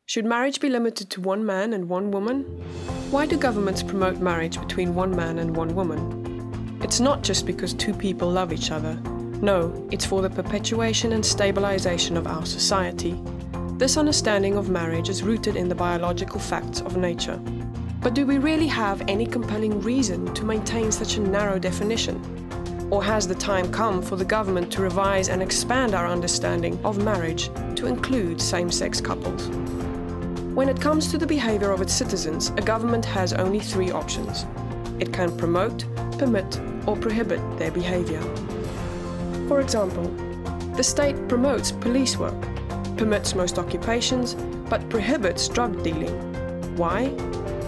Should marriage be limited to one man and one woman? Why do governments promote marriage between one man and one woman? It's not just because two people love each other. No, it's for the perpetuation and stabilization of our society. This understanding of marriage is rooted in the biological facts of nature. But do we really have any compelling reason to maintain such a narrow definition? Or has the time come for the government to revise and expand our understanding of marriage to include same-sex couples? When it comes to the behavior of its citizens, a government has only three options. It can promote, permit, or prohibit their behavior. For example, the state promotes police work, permits most occupations, but prohibits drug dealing. Why?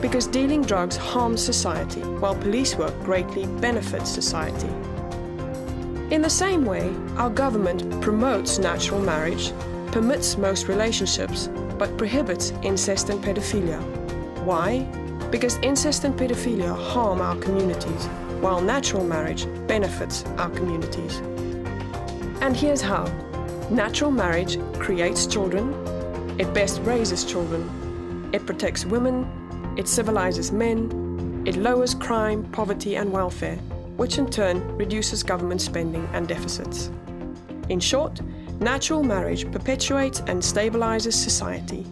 Because dealing drugs harms society, while police work greatly benefits society. In the same way, our government promotes natural marriage, permits most relationships, but prohibits incest and pedophilia. Why? Because incest and pedophilia harm our communities, while natural marriage benefits our communities. And here's how. Natural marriage creates children, it best raises children, it protects women, it civilizes men, it lowers crime, poverty and welfare, which in turn reduces government spending and deficits. In short, natural marriage perpetuates and stabilizes society.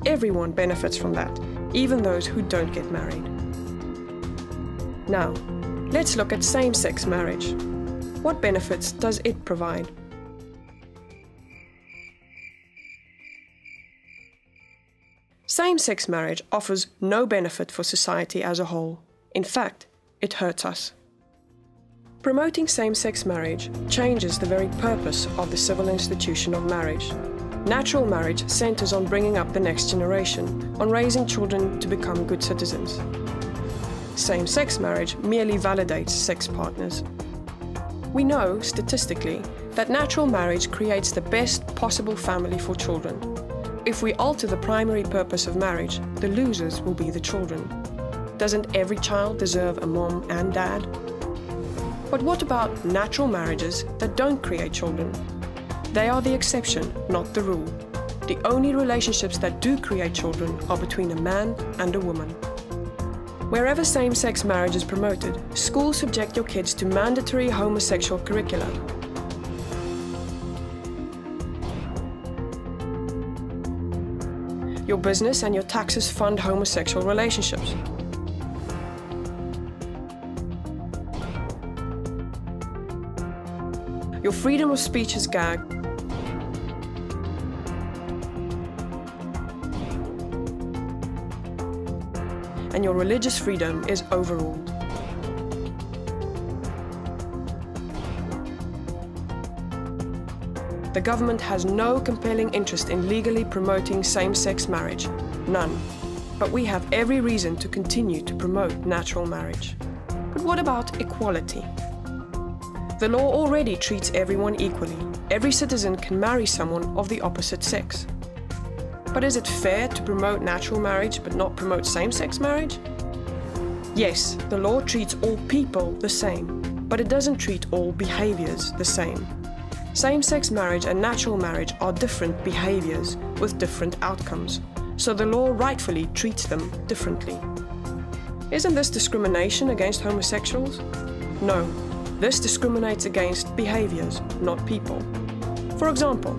Everyone benefits from that, even those who don't get married. Now, let's look at same-sex marriage. What benefits does it provide? Same-sex marriage offers no benefit for society as a whole. In fact, it hurts us. Promoting same-sex marriage changes the very purpose of the civil institution of marriage. Natural marriage centers on bringing up the next generation, on raising children to become good citizens. Same-sex marriage merely validates sex partners. We know, statistically, that natural marriage creates the best possible family for children. If we alter the primary purpose of marriage, the losers will be the children. Doesn't every child deserve a mom and dad? But what about natural marriages that don't create children? They are the exception, not the rule. The only relationships that do create children are between a man and a woman. Wherever same-sex marriage is promoted, schools subject your kids to mandatory homosexual curricula. Your business and your taxes fund homosexual relationships. Your freedom of speech is gagged. And your religious freedom is overruled. The government has no compelling interest in legally promoting same-sex marriage. None. But we have every reason to continue to promote natural marriage. But what about equality? The law already treats everyone equally. Every citizen can marry someone of the opposite sex. But is it fair to promote natural marriage but not promote same-sex marriage? Yes, the law treats all people the same, but it doesn't treat all behaviors the same. Same-sex marriage and natural marriage are different behaviors with different outcomes, so the law rightfully treats them differently. Isn't this discrimination against homosexuals? No. This discriminates against behaviors, not people. For example,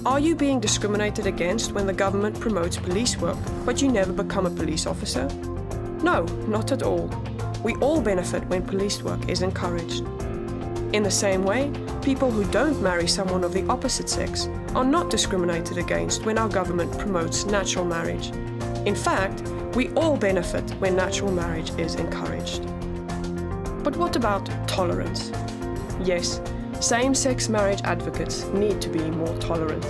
are you being discriminated against when the government promotes police work, but you never become a police officer? No, not at all. We all benefit when police work is encouraged. In the same way, people who don't marry someone of the opposite sex are not discriminated against when our government promotes natural marriage. In fact, we all benefit when natural marriage is encouraged. But what about tolerance? Yes, same-sex marriage advocates need to be more tolerant.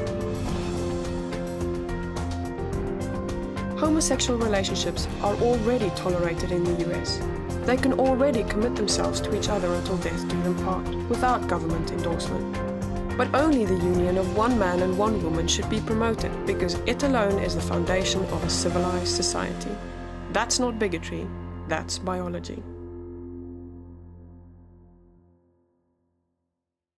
Homosexual relationships are already tolerated in the US. They can already commit themselves to each other until death do them part, without government endorsement. But only the union of one man and one woman should be promoted, because it alone is the foundation of a civilized society. That's not bigotry, that's biology.